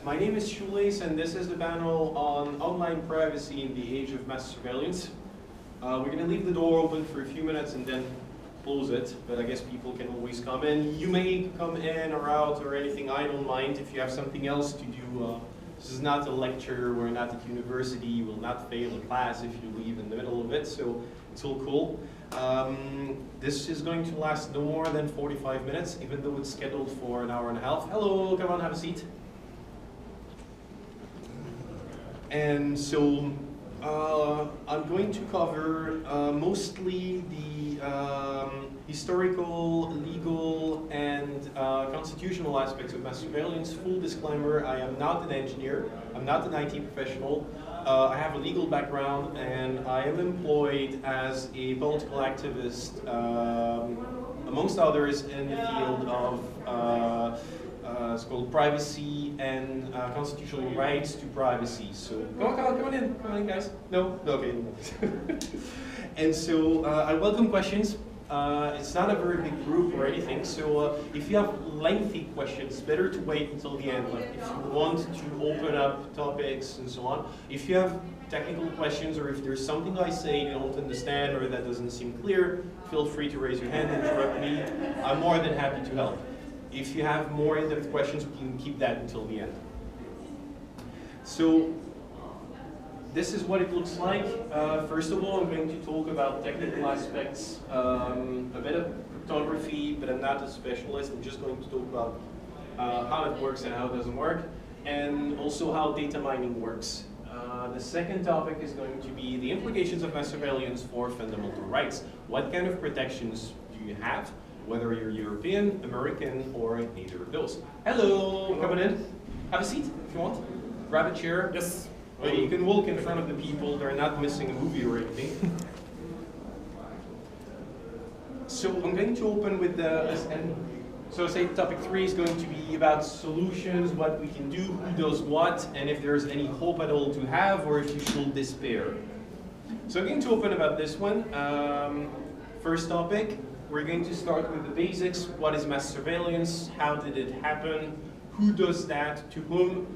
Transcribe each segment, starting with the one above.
My name is Shoelace, and this is the panel on online privacy in the age of mass surveillance. We're going to leave the door open for a few minutes and then close it, but I guess people can always come in. You may come in or out or anything, I don't mind. If you have something else to do, this is not a lecture, we're not at university, you will not fail a class if you leave in the middle of it, so it's all cool. This is going to last no more than 45 minutes, even though it's scheduled for an hour and a half. Hello, come on, have a seat. And so I'm going to cover mostly the historical, legal, and constitutional aspects of mass surveillance. Full disclaimer, I am not an engineer, I'm not an IT professional. I have a legal background, and I am employed as a political activist, amongst others, in the field of it's called privacy and constitutional rights to privacy. So come on in, guys. No, okay. And so I welcome questions. It's not a very big group or anything. So if you have lengthy questions, better to wait until the end. Like if you want to open up topics and so on. If you have technical questions, or if there's something I say you don't understand or that doesn't seem clear, feel free to raise your hand and interrupt me. I'm more than happy to help. If you have more in-depth questions, we can keep that until the end. So this is what it looks like. First of all, I'm going to talk about technical aspects, a bit of cryptography, but I'm not a specialist. I'm just going to talk about how it works and how it doesn't work, and also how data mining works. The second topic is going to be the implications of mass surveillance for fundamental rights. What kind of protections do you have? Whether you're European, American, or neither of those. Hello, coming in. Have a seat if you want. Grab a chair. Yes. Well, you can walk in front of the people. They're not missing a movie or anything. So I'm going to open with say topic 3 is going to be about solutions, what we can do, who does what, and if there's any hope at all to have, or if you should despair. So I'm going to open about this one. First topic. We're going to start with the basics. What is mass surveillance? How did it happen? Who does that? To whom?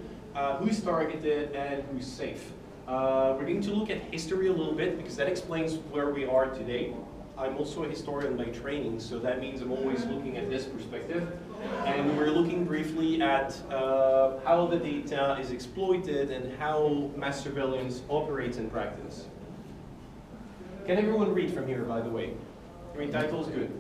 Who's targeted? And who's safe? We're going to look at history a little bit because that explains where we are today. I'm also a historian by training, so that means I'm always looking at this perspective. And we're looking briefly at how the data is exploited and how mass surveillance operates in practice. Can everyone read from here, by the way? I mean, title's good.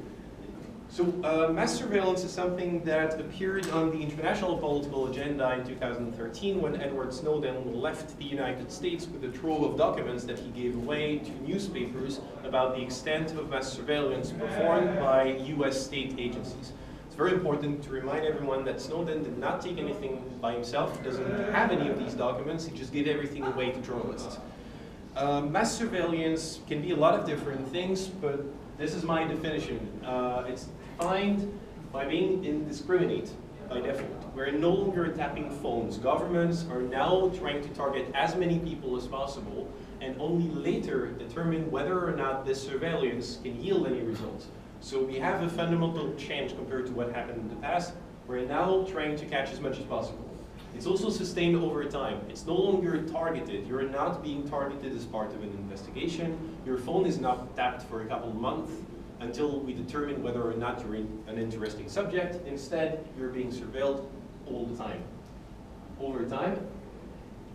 So mass surveillance is something that appeared on the international political agenda in 2013 when Edward Snowden left the United States with a trove of documents that he gave away to newspapers about the extent of mass surveillance performed by US state agencies. It's very important to remind everyone that Snowden did not take anything by himself. He doesn't have any of these documents. He just gave everything away to journalists. Mass surveillance can be a lot of different things, but this is my definition. It's defined by being indiscriminate by default. We're no longer tapping phones. Governments are now trying to target as many people as possible and only later determine whether or not this surveillance can yield any results. So we have a fundamental change compared to what happened in the past. We're now trying to catch as much as possible. It's also sustained over time. It's no longer targeted. You're not being targeted as part of an investigation. Your phone is not tapped for a couple of months until we determine whether or not you're an interesting subject. Instead, you're being surveilled all the time, over time.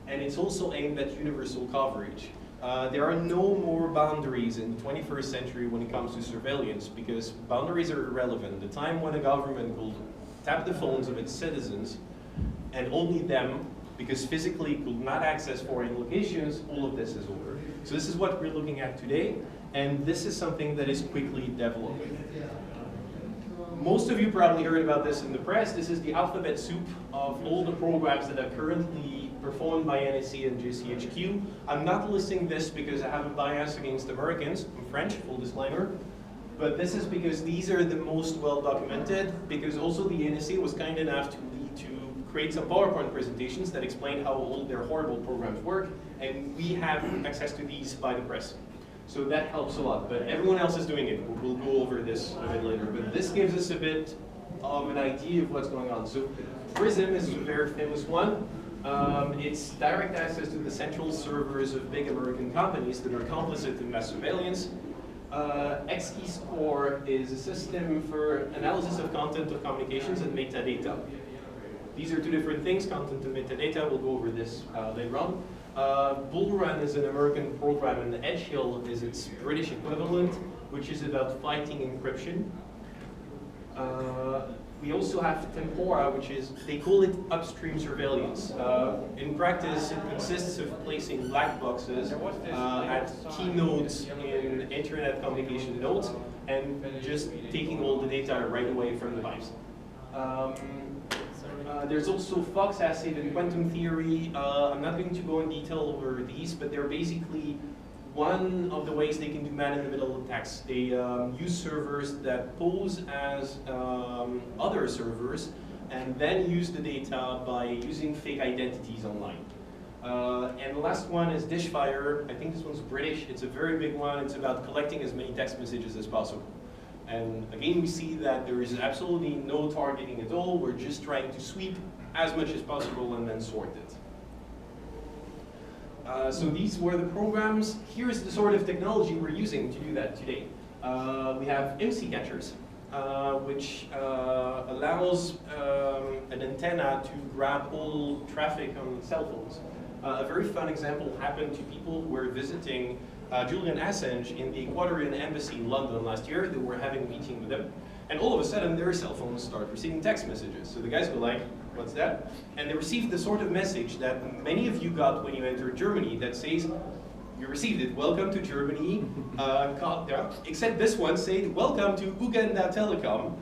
And it's also aimed at universal coverage. There are no more boundaries in the 21st century when it comes to surveillance because boundaries are irrelevant. The time when a government will tap the phones of its citizens and only them, because physically could not access foreign locations, all of this is over. So this is what we're looking at today, and this is something that is quickly developing. Most of you probably heard about this in the press. This is the alphabet soup of all the programs that are currently performed by NSA and GCHQ. I'm not listing this because I have a bias against Americans. I'm French, full disclaimer. But this is because these are the most well documented, because also the NSA was kind enough to create some PowerPoint presentations that explain how all their horrible programs work, and we have access to these by the press. So that helps a lot, but everyone else is doing it. We'll go over this a bit later, but this gives us a bit of an idea of what's going on. So PRISM is a very famous one. It's direct access to the central servers of big American companies that are complicit in mass surveillance. XKeyscore is a system for analysis of content of communications and metadata. These are two different things, content and metadata. We'll go over this later on. Bullrun is an American program, and Edgehill is its British equivalent, which is about fighting encryption. We also have Tempora, which is, they call it upstream surveillance. In practice, it consists of placing black boxes at key nodes in internet communication nodes and just taking all the data right away from the device. There's also Fox acid and quantum theory. I'm not going to go in detail over these, but they're basically one of the ways they can do man-in-the-middle attacks. They use servers that pose as other servers and then use the data by using fake identities online. And the last one is Dishfire. I think this one's British. It's a very big one. It's about collecting as many text messages as possible. And again, we see that there is absolutely no targeting at all. We're just trying to sweep as much as possible and then sort it. So these were the programs. Here's the sort of technology we're using to do that today. We have IMSI catchers, which allows an antenna to grab all traffic on cell phones. A very fun example happened to people who were visiting Julian Assange in the Ecuadorian embassy in London last year. They were having a meeting with him. And all of a sudden, their cell phones start receiving text messages. So the guys go like, what's that? And they received the sort of message that many of you got when you entered Germany that says, you received it, welcome to Germany, except this one said, welcome to Uganda Telecom.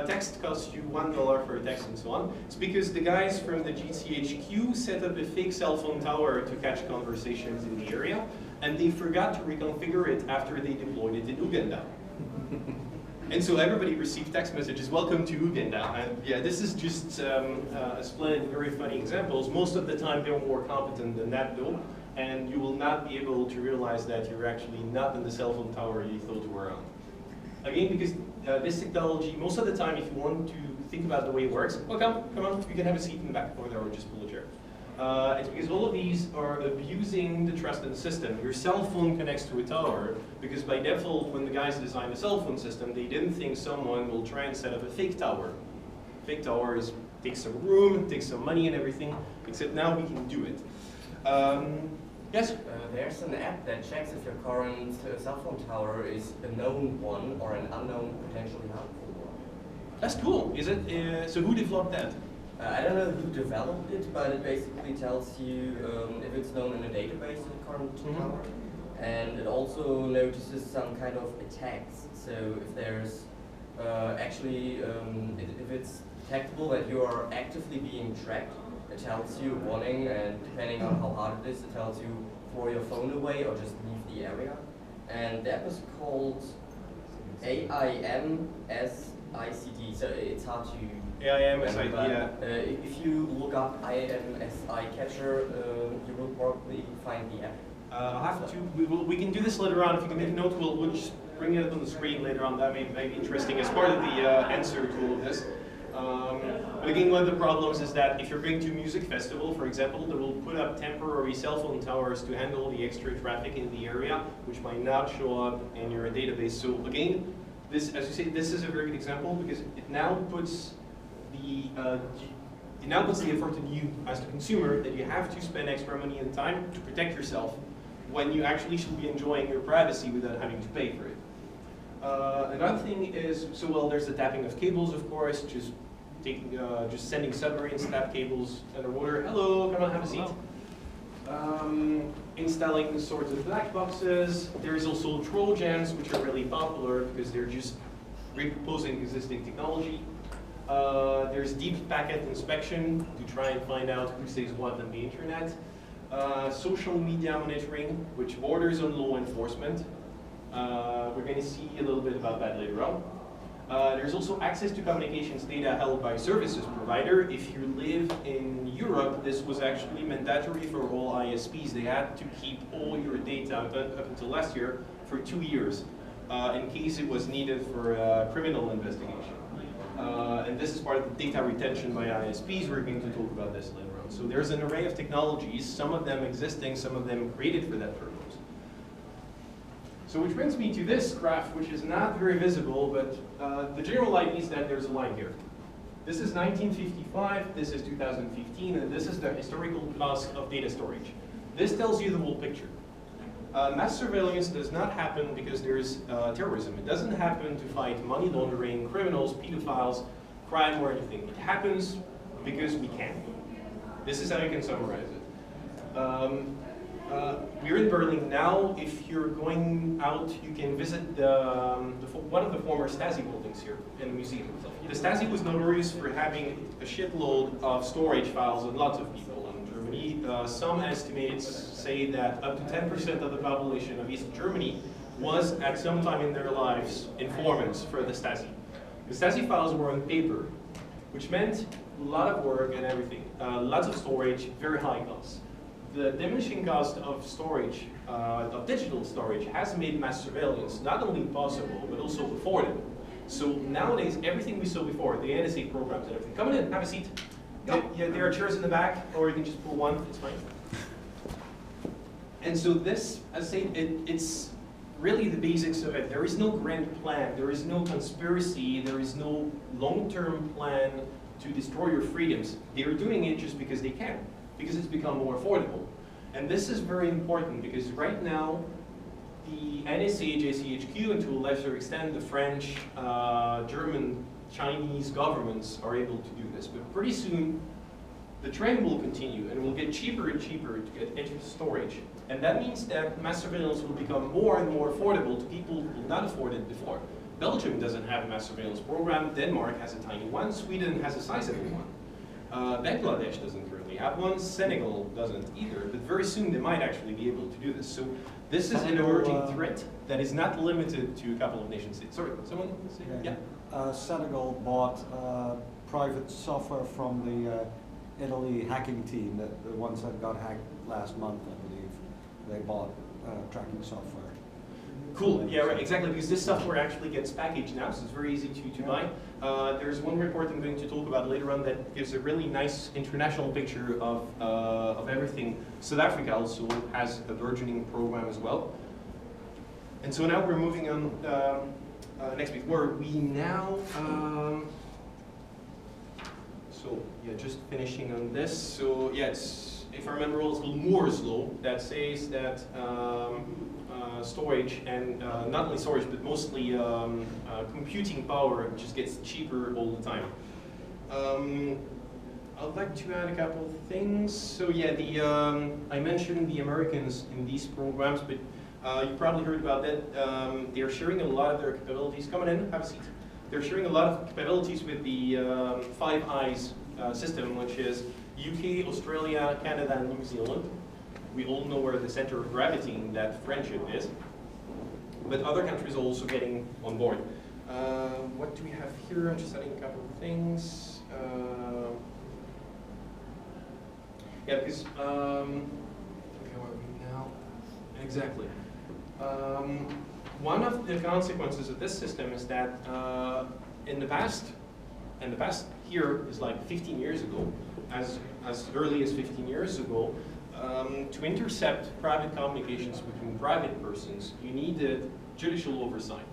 Text costs you $1 for a text and so on. It's because the guys from the GCHQ set up a fake cell phone tower to catch conversations in the area, and they forgot to reconfigure it after they deployed it in Uganda. And so everybody received text messages, welcome to Uganda. And yeah, this is just a splendid, very funny examples. Most of the time they're more competent than that though, and you will not be able to realize that you're actually not in the cell phone tower you thought you were on. Again, because this technology, most of the time if you want to think about the way it works, well come on, you can have a seat in the back over there or just pull a chair. It's because all of these are abusing the trust in the system. Your cell phone connects to a tower because by default, when the guys designed the cell phone system, they didn't think someone will try and set up a fake tower. Fake tower takes some room, takes some money and everything, except now we can do it. Yes? There's an app that checks if your current cell phone tower is a known one or an unknown, potentially harmful one. That's cool. Is it? So who developed that? I don't know who developed it, but it basically tells you if it's known in a database of the current tower. And it also notices some kind of attacks. So if there's if it's detectable that you are actively being tracked, it tells you a warning, and depending on how hard it is, it tells you throw your phone away or just leave the area. And the app is called AIMSICD, so it's hard to AIMSICD, yeah. If you look up IMSI catcher, you will probably find the app. I'll have to, we can do this later on. If you can make a note, we'll just bring it up on the screen later on. That may be interesting as part of the answer to all of this. But again, one of the problems is that if you're going to a music festival, for example, they will put up temporary cell phone towers to handle the extra traffic in the area, which might not show up in your database. So again, this, as you say, this is a very good example because it now puts the effort on you as the consumer that you have to spend extra money and time to protect yourself when you actually should be enjoying your privacy without having to pay for it. Another thing is, so well, there's the tapping of cables, of course, just sending submarines, tap cables underwater. Hello, come on, have a seat. Installing sorts of black boxes. There's also Trojans, which are really popular because they're just reproposing existing technology. There's deep packet inspection to try and find out who says what on the internet. Social media monitoring, which borders on law enforcement. We're going to see a little bit about that later on. There's also access to communications data held by services provider. If you live in Europe, this was actually mandatory for all ISPs. They had to keep all your data up until last year for 2 years in case it was needed for criminal investigation. And this is part of the data retention by ISPs. We're going to talk about this later on. So there's an array of technologies, some of them existing, some of them created for that purpose. So which brings me to this graph, which is not very visible, but the general idea is that there's a line here. This is 1955, this is 2015, and this is the historical cost of data storage. This tells you the whole picture. Mass surveillance does not happen because there's terrorism. It doesn't happen to fight money laundering, criminals, pedophiles, crime, or anything. It happens because we can. This is how you can summarize it. We're in Berlin now. If you're going out, you can visit one of the former Stasi buildings here in the museum. The Stasi was notorious for having a shitload of storage files on lots of people in Germany. Some estimates say that up to 10% of the population of East Germany was at some time in their lives informants for the Stasi. The Stasi files were on paper, which meant a lot of work and everything, lots of storage, very high costs. The diminishing cost of storage, of digital storage, has made mass surveillance not only possible, but also affordable. So nowadays, everything we saw before, the NSA programs and everything, come in, have a seat. Yeah, there are chairs in the back, or you can just pull one, it's fine. And so this, as I say, it's really the basics of it. There is no grand plan, there is no conspiracy, there is no long-term plan to destroy your freedoms. They are doing it just because they can, because it's become more affordable. And this is very important because right now, the NSA, JCHQ, and to a lesser extent the French, German, Chinese governments are able to do this. But pretty soon, the trend will continue and it will get cheaper and cheaper to get into storage. And that means that mass surveillance will become more and more affordable to people who could not afford it before. Belgium doesn't have a mass surveillance program, Denmark has a tiny one, Sweden has a sizable one. Bangladesh doesn't currently have one, Senegal doesn't either, but very soon they might actually be able to do this. So this is an emerging threat that is not limited to a couple of nation states. Sorry, someone say? Yeah. Senegal bought private software from the Italy hacking team, the ones that got hacked last month, I believe. They bought tracking software. Cool, yeah, right, exactly, because this software actually gets packaged now, so it's very easy to buy. There's one report I'm going to talk about later on that gives a really nice international picture of everything. South Africa also has a burgeoning program as well. And so now we're moving on next week, where we now, so yeah, just finishing on this. So yeah, it's, if I remember well, it's called Moore's Law, that says that storage and not only storage, but mostly computing power just gets cheaper all the time. I'd like to add a couple of things. So yeah, I mentioned the Americans in these programs, but you probably heard about that. They're sharing a lot of their capabilities. Come on in, have a seat. They're sharing a lot of capabilities with the Five Eyes system, which is UK, Australia, Canada, and New Zealand. We all know where the center of gravity in that friendship is. But other countries are also getting on board. What do we have here? I'm just adding a couple of things. Yeah, because, okay, where are we now? Exactly. One of the consequences of this system is that in the past, and the past here is like 15 years ago, as early as 15 years ago, to intercept private communications between private persons, you needed judicial oversight,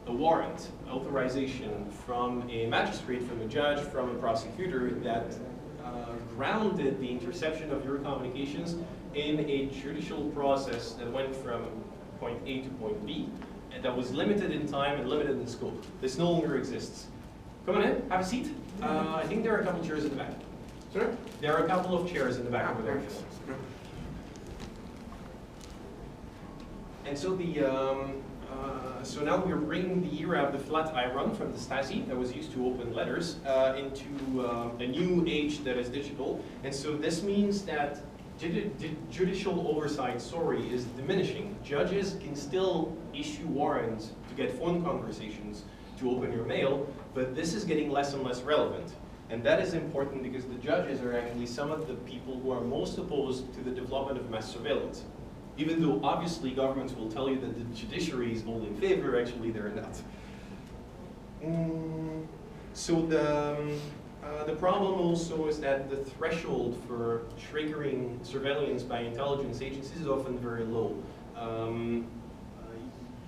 a warrant, authorization from a magistrate, from a judge, from a prosecutor that grounded the interception of your communications in a judicial process that went from point A to point B, and that was limited in time and limited in scope. This no longer exists. Come on in, have a seat. I think there are a couple chairs in the back. Sir? There are a couple of chairs in the back over there. And so so now we're bringing the era of the flat iron from the Stasi that was used to open letters into a new age that is digital. And so this means that judicial oversight, is diminishing. Judges can still issue warrants to get phone conversations to open your mail, but this is getting less and less relevant. And that is important because the judges are actually some of the people who are most opposed to the development of mass surveillance. Even though obviously governments will tell you that the judiciary is all in favor, actually they're not. So the problem also is that the threshold for triggering surveillance by intelligence agencies is often very low.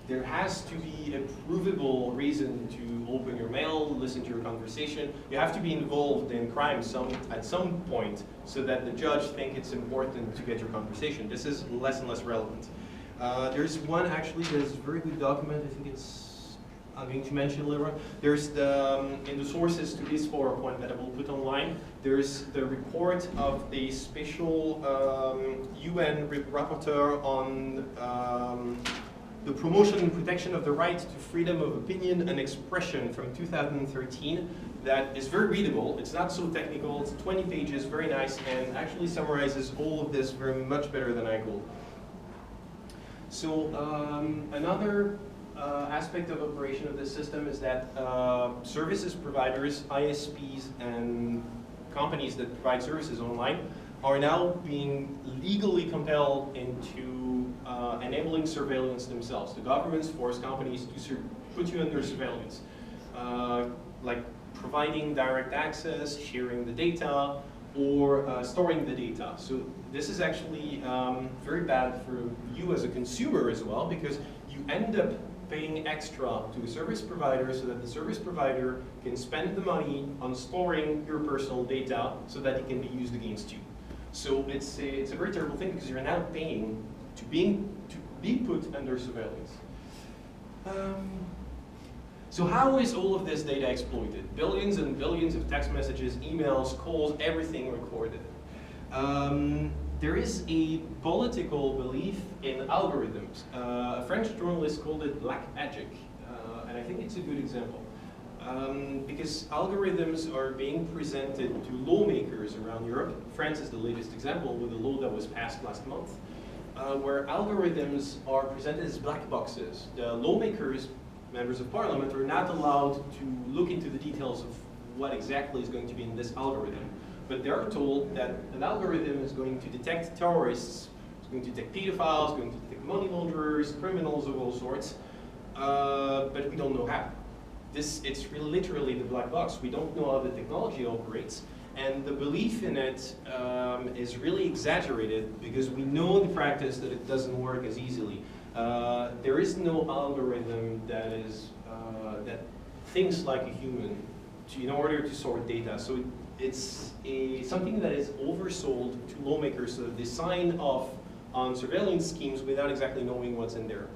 There has to be a provable reason to open your mail, listen to your conversation. You have to be involved in crime at some point so that the judge thinks it's important to get your conversation. This is less and less relevant. There's one actually, there's a very good document, I think I'm going to mention later. There's in the sources to this PowerPoint that I will put online, there's the report of the special UN rapporteur on the promotion and protection of the right to freedom of opinion and expression from 2013 that is very readable. It's not so technical, it's 20 pages, very nice, and actually summarizes all of this very much better than I could. So another aspect of operation of this system is that services providers, ISPs, and companies that provide services online are now being legally compelled into enabling surveillance themselves. The governments force companies to put you under surveillance, like providing direct access, sharing the data, or storing the data. So this is actually very bad for you as a consumer as well, because you end up paying extra to a service provider so that the service provider can spend the money on storing your personal data so that it can be used against you. So it's a very terrible thing because you're now paying to be put under surveillance. So how is all of this data exploited? Billions and billions of text messages, emails, calls, everything recorded. There is a political belief in algorithms. A French journalist called it black magic, and I think it's a good example. Because algorithms are being presented to lawmakers around Europe. France is the latest example with a law that was passed last month, where algorithms are presented as black boxes. The lawmakers, members of parliament, are not allowed to look into the details of what exactly is going to be in this algorithm. But they're told that an algorithm is going to detect terrorists, it's going to detect pedophiles, it's going to detect money launderers, criminals of all sorts, but we don't know how. It's really literally the black box. We don't know how the technology operates, and the belief in it is really exaggerated because we know in practice that it doesn't work as easily. There is no algorithm that that thinks like a human in order to sort data. So it's something that is oversold to lawmakers so that they sign off on surveillance schemes without exactly knowing what's in there.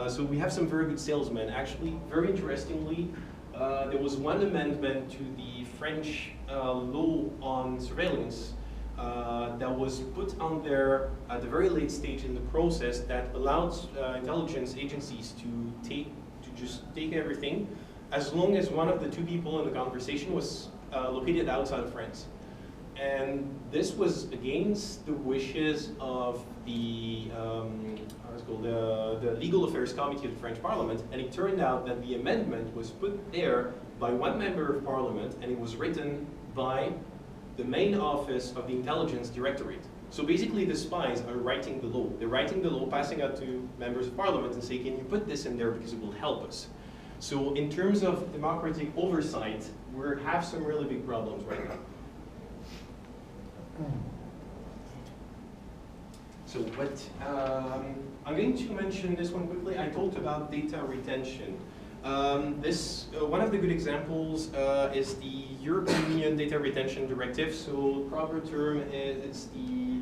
So we have some very good salesmen. Actually, very interestingly, there was one amendment to the French law on surveillance that was put on there at the very late stage in the process that allowed intelligence agencies to just take everything as long as one of the two people in the conversation was located outside of France. And this was against the wishes of the Legal Affairs Committee of the French Parliament, and it turned out that the amendment was put there by one member of Parliament, and it was written by the main office of the Intelligence Directorate. So basically the spies are writing the law. They're writing the law, passing out to members of Parliament and say, can you put this in there because it will help us? So in terms of democratic oversight, we have some really big problems right now. So what, I'm going to mention this one quickly. I talked about data retention. One of the good examples is the European Union Data Retention Directive. So proper term is the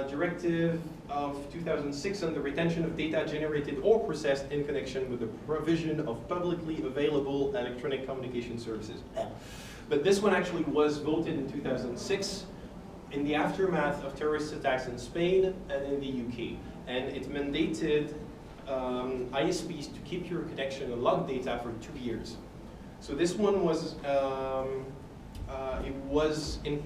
Directive of 2006 on the retention of data generated or processed in connection with the provision of publicly available electronic communication services. But this one actually was voted in 2006 in the aftermath of terrorist attacks in Spain and in the UK. And it mandated ISPs to keep your connection and log data for 2 years. So this one was, it was in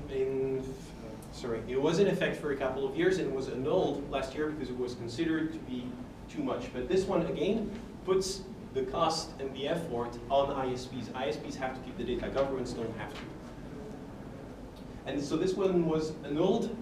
effect for a couple of years and was annulled last year because it was considered to be too much. But this one again puts the cost and the effort on ISPs. ISPs have to keep the data, governments don't have to. And so this one was annulled,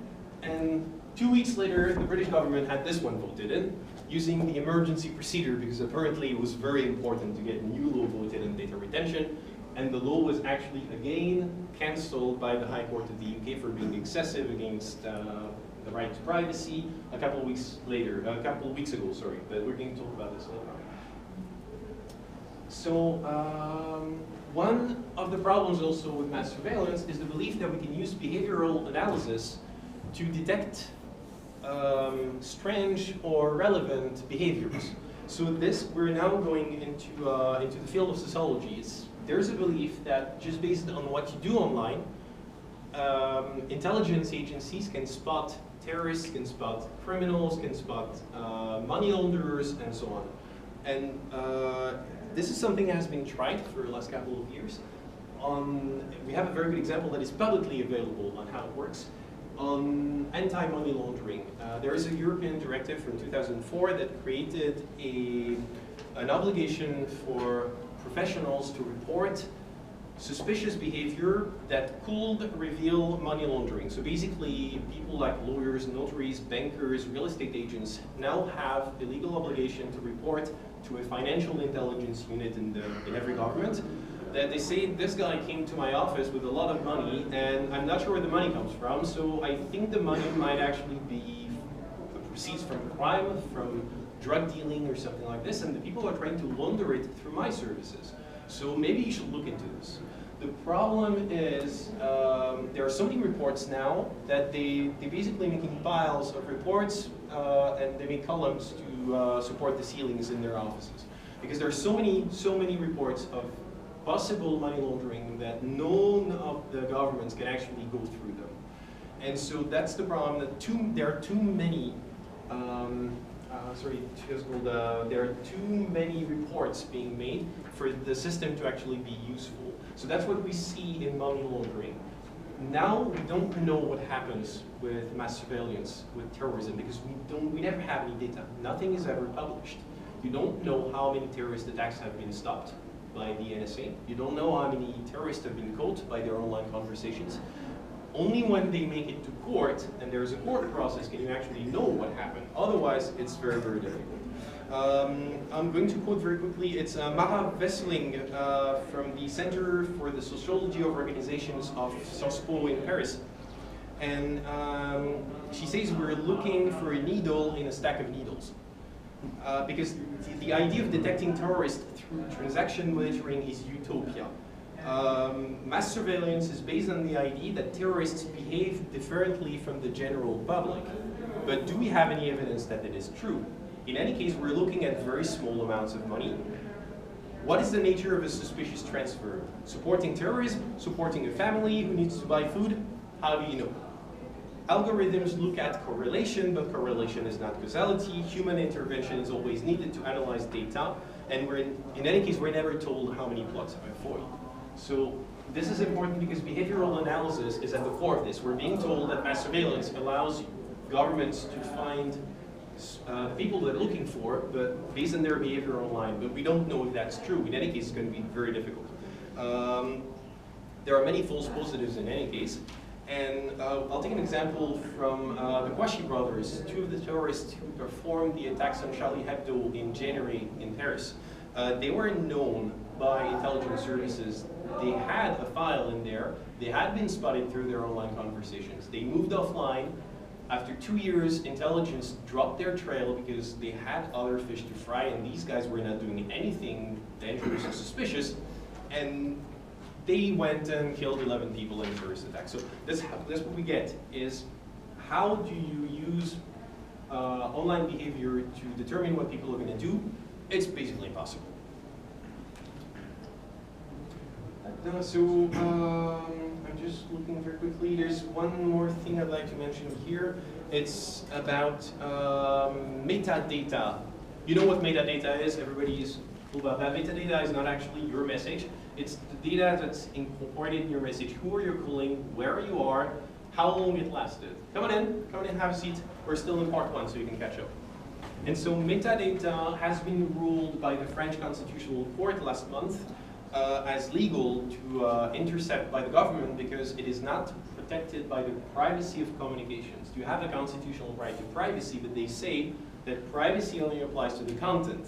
and 2 weeks later the British government had this one voted in, using the emergency procedure because apparently it was very important to get a new law voted in data retention. and the law was actually again cancelled by the High Court of the UK for being excessive against the right to privacy a couple of weeks ago, sorry, but we're going to talk about this later on. So one of the problems also with mass surveillance is the belief that we can use behavioral analysis to detect strange or relevant behaviors. So we're now going into the field of sociology. There's a belief that just based on what you do online, intelligence agencies can spot terrorists, can spot criminals, can spot money launderers, and so on. And this is something that has been tried for the last couple of years. We have a very good example that is publicly available on how it works. On anti-money laundering, there is a European directive from 2004 that created an obligation for professionals to report suspicious behavior that could reveal money laundering. So basically, people like lawyers, notaries, bankers, real estate agents now have a legal obligation to report to a financial intelligence unit in every government that they say, this guy came to my office with a lot of money and I'm not sure where the money comes from, so I think the money might actually be the proceeds from crime, from drug dealing or something like this, and the people are trying to launder it through my services. So maybe you should look into this. The problem is there are so many reports now that they're basically making piles of reports and they make columns to support the ceilings in their offices. Because there are so many reports of possible money laundering that none of the governments can actually go through them. And so that's the problem, that there are too many there are too many reports being made for the system to actually be useful. So that's what we see in money laundering. Now we don't know what happens with mass surveillance, with terrorism, because we never have any data. Nothing is ever published. You don't know how many terrorist attacks have been stopped by the NSA. You don't know how many terrorists have been caught by their online conversations. Only when they make it to court, and there's a court process, can you actually know what happened. Otherwise, it's very, very difficult. I'm going to quote very quickly. It's Mara Wesseling from the Center for the Sociology of Organizations of Sciences Po in Paris. And she says we're looking for a needle in a stack of needles. Because the idea of detecting terrorists through transaction monitoring is utopia. Mass surveillance is based on the idea that terrorists behave differently from the general public. But do we have any evidence that it is true? In any case, we're looking at very small amounts of money. What is the nature of a suspicious transfer? Supporting terrorism? Supporting a family who needs to buy food? How do you know? Algorithms look at correlation, but correlation is not causality. Human intervention is always needed to analyze data, and in any case, we're never told how many plots have been foiled. So this is important because behavioral analysis is at the core of this. We're being told that mass surveillance allows governments to find the people they're looking for, but based on their behavior online, but we don't know if that's true. In any case, it's going to be very difficult. There are many false positives in any case. And I'll take an example from the Kouachi brothers, two of the terrorists who performed the attacks on Charlie Hebdo in January in Paris. They were known by intelligence services. They had a file in there. They had been spotted through their online conversations. They moved offline. After 2 years, intelligence dropped their trail because they had other fish to fry, and these guys were not doing anything dangerous or suspicious. And they went and killed 11 people in a terrorist attack. So that's what we get, is how do you use online behavior to determine what people are going to do? It's basically impossible. I'm just looking very quickly. There's one more thing I'd like to mention here. It's about metadata. You know what metadata is? Everybody is cool about that. Metadata is not actually your message. It's the data that's incorporated in your message. Who are you calling? Where you are? How long it lasted? Come on in, have a seat. We're still in part 1, so you can catch up. And so metadata has been ruled by the French Constitutional Court last month as legal to intercept by the government because it is not protected by the privacy of communications. You have a constitutional right to privacy, but they say that privacy only applies to the content.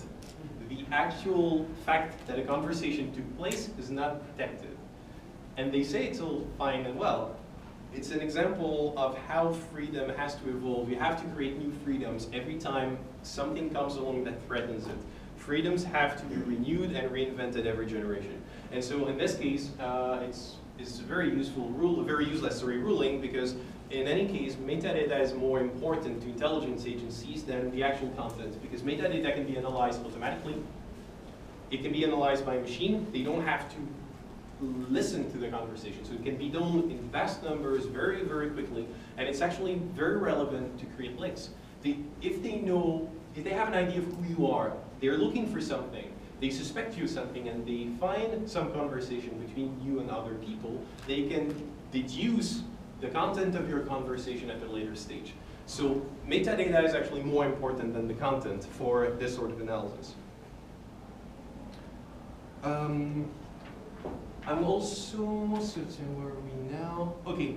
The actual fact that a conversation took place is not protected. And they say it's all fine and well. It's an example of how freedom has to evolve. You have to create new freedoms every time something comes along that threatens it. Freedoms have to be renewed and reinvented every generation. And so in this case, it's a very useful rule, a very useless ruling, because in any case, metadata is more important to intelligence agencies than the actual content, because metadata can be analyzed automatically. It can be analyzed by a machine. They don't have to listen to the conversation. So it can be done in vast numbers very, very quickly. And it's actually very relevant to create links. If they have an idea of who you are, they're looking for something, they suspect you of something, and they find some conversation between you and other people, they can deduce the content of your conversation at a later stage. So metadata is actually more important than the content for this sort of analysis. I'm also, so where are we now? Okay,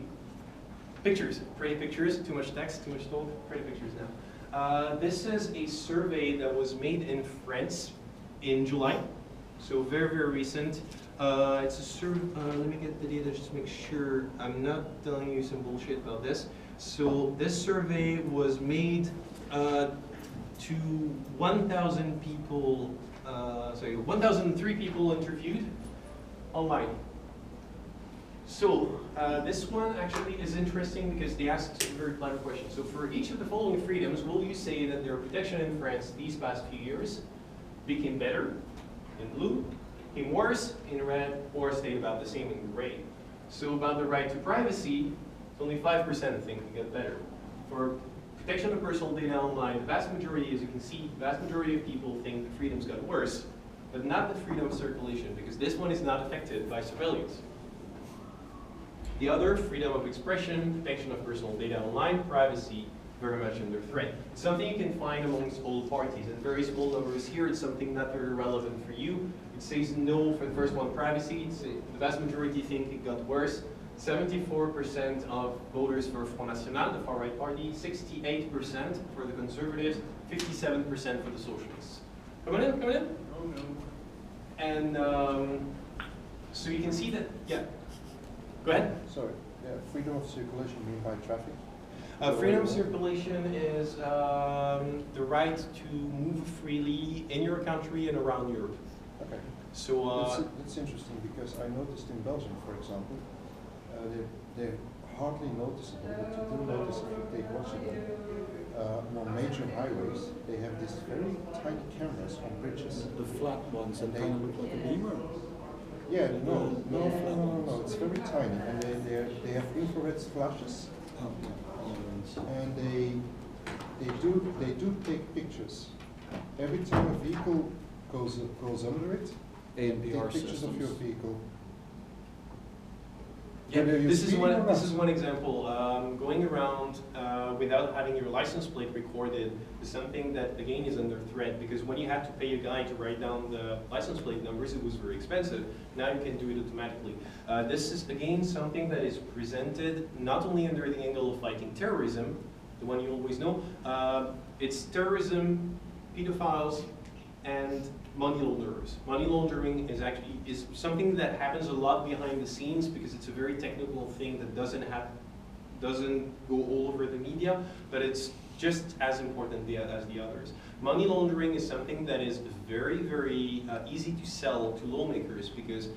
pictures, pretty pictures, too much text, too much talk, pretty pictures now. This is a survey that was made in France in July, so very, very recent. It's a survey, let me get the data just to make sure I'm not telling you some bullshit about this. So this survey was made to 1,000 people, 1,003 people interviewed online. So this one actually is interesting because they asked a very clever question. So for each of the following freedoms, will you say that their protection in France these past few years became better in blue, became worse in red, or stayed about the same in gray? So about the right to privacy, only 5% think it got better. For protection of personal data online, the vast majority, as you can see, the vast majority of people think the freedoms got worse, but not the freedom of circulation, because this one is not affected by surveillance. The other, freedom of expression, protection of personal data online, privacy, very much under threat. It's something you can find amongst all parties. In very small numbers here, it's something not very relevant for you. It says no for the first one, privacy. The vast majority think it got worse. 74% of voters for Front National, the far-right party, 68% for the Conservatives, 57% for the Socialists. Come on in, come on in. Oh, no. And so you can see that, yeah. Go ahead. Sorry, freedom of circulation mean by traffic? Freedom of circulation is the right to move freely in your country and around Europe. Okay. So that's interesting because I noticed in Belgium, for example, they're hardly noticeable, but you do notice if you take Washington. On major highways, they have these very tiny cameras on bridges. The flat ones And that they- kind of look like a beamer. Yeah, no, it's very tiny, and they have infrared flashes, Oh, yeah. and they do take pictures. Every time a vehicle goes under it, they ANPR take pictures of your systems. vehicle. yeah, Whether you're this is speeding one. or This not. is one example. Going around without having your license plate recorded is something that again is under threat, because when you had to pay a guy to write down the license plate numbers, it was very expensive. Now you can do it automatically. This is again something that is presented not only under the angle of fighting terrorism, the one you always know. It's terrorism, pedophiles, and money launderers. Money laundering is something that happens a lot behind the scenes because it's a very technical thing that doesn't go all over the media, but it's just as important as the others. Money laundering is something that is very, very easy to sell to lawmakers because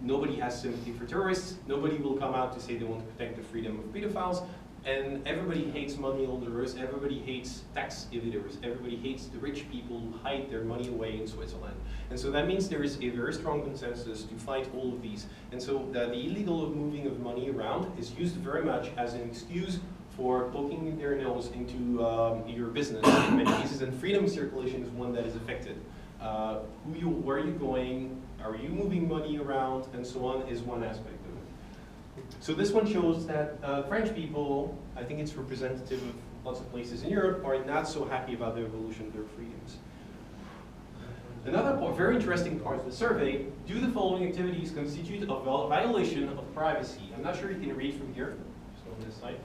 nobody has sympathy for terrorists. Nobody will come out to say they want to protect the freedom of pedophiles. And everybody hates money launderers, everybody hates tax evaders, everybody hates the rich people who hide their money away in Switzerland. And so that means there is a very strong consensus to fight all of these. And so the illegal moving of money around is used very much as an excuse for poking their nose into your business in many cases, and freedom of circulation is one that is affected. Where are you going, are you moving money around, and so on is one aspect of it. So this one shows that French people, I think it's representative of lots of places in Europe, are not so happy about the evolution of their freedoms. Another very interesting part of the survey, do the following activities constitute a violation of privacy? I'm not sure you can read from here, just on this side.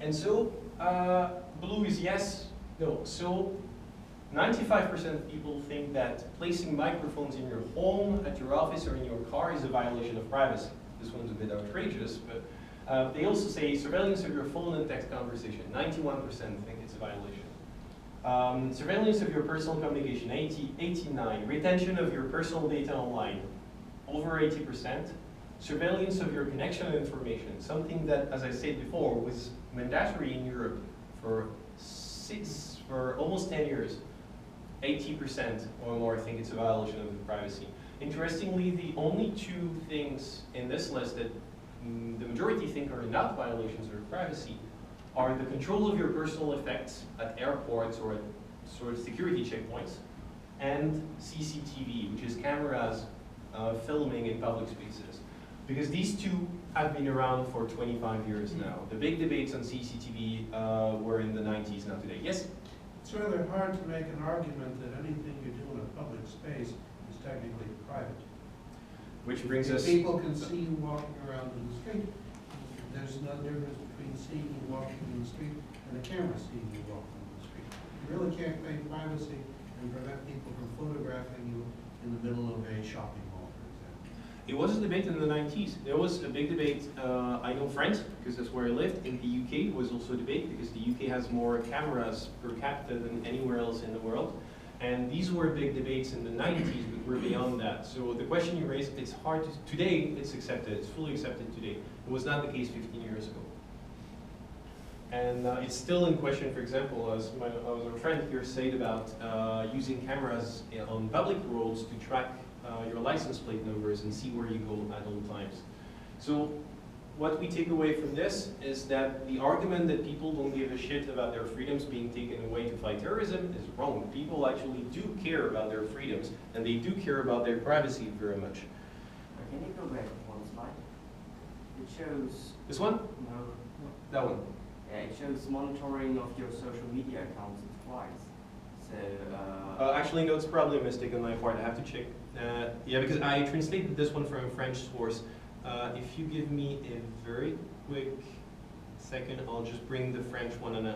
And so, blue is yes, no. So, 95% of people think that placing microphones in your home, at your office, or in your car is a violation of privacy. This one's a bit outrageous, but they also say surveillance of your phone and text conversation. 91% think it's a violation. Surveillance of your personal communication, 89%. Retention of your personal data online, over 80%. Surveillance of your connection information, something that, as I said before, was mandatory in Europe for almost 10 years. 80% or more think it's a violation of privacy. Interestingly, the only two things in this list that the majority think are not violations of privacy are the control of your personal effects at airports or at sort of security checkpoints, and CCTV, which is cameras filming in public spaces. Because these two have been around for 25 years now. The big debates on CCTV were in the 90s, not today. Yes? It's rather hard to make an argument that anything you do in a public space is technically private. Which brings If us... people can see you walking around in the street, there's no difference between seeing you walking in the street and a camera seeing you walking in the street. You really can't make privacy and prevent people from photographing you in the middle of a shopping mall, for example. It was a debate in the 90s. There was a big debate, I know France, because that's where I lived. In the UK was also a debate, because the UK has more cameras per capita than anywhere else in the world. And these were big debates in the 90s, but we're beyond that. So the question you raised, it's hard to, today it's accepted, it's fully accepted today. It was not the case 15 years ago. And it's still in question, for example, as our friend here said about using cameras on public roads to track your license plate numbers and see where you go at all times. So what we take away from this is that the argument that people don't give a shit about their freedoms being taken away to fight terrorism is wrong. People actually do care about their freedoms, and they do care about their privacy very much. Can you go back one slide? It shows... This one? No. That one. Yeah, it shows monitoring of your social media accounts twice. So, actually, no, it's probably a mistake on my part. I have to check. Yeah, because I translated this one from a French source. If you give me a very quick second, I'll just bring the French one and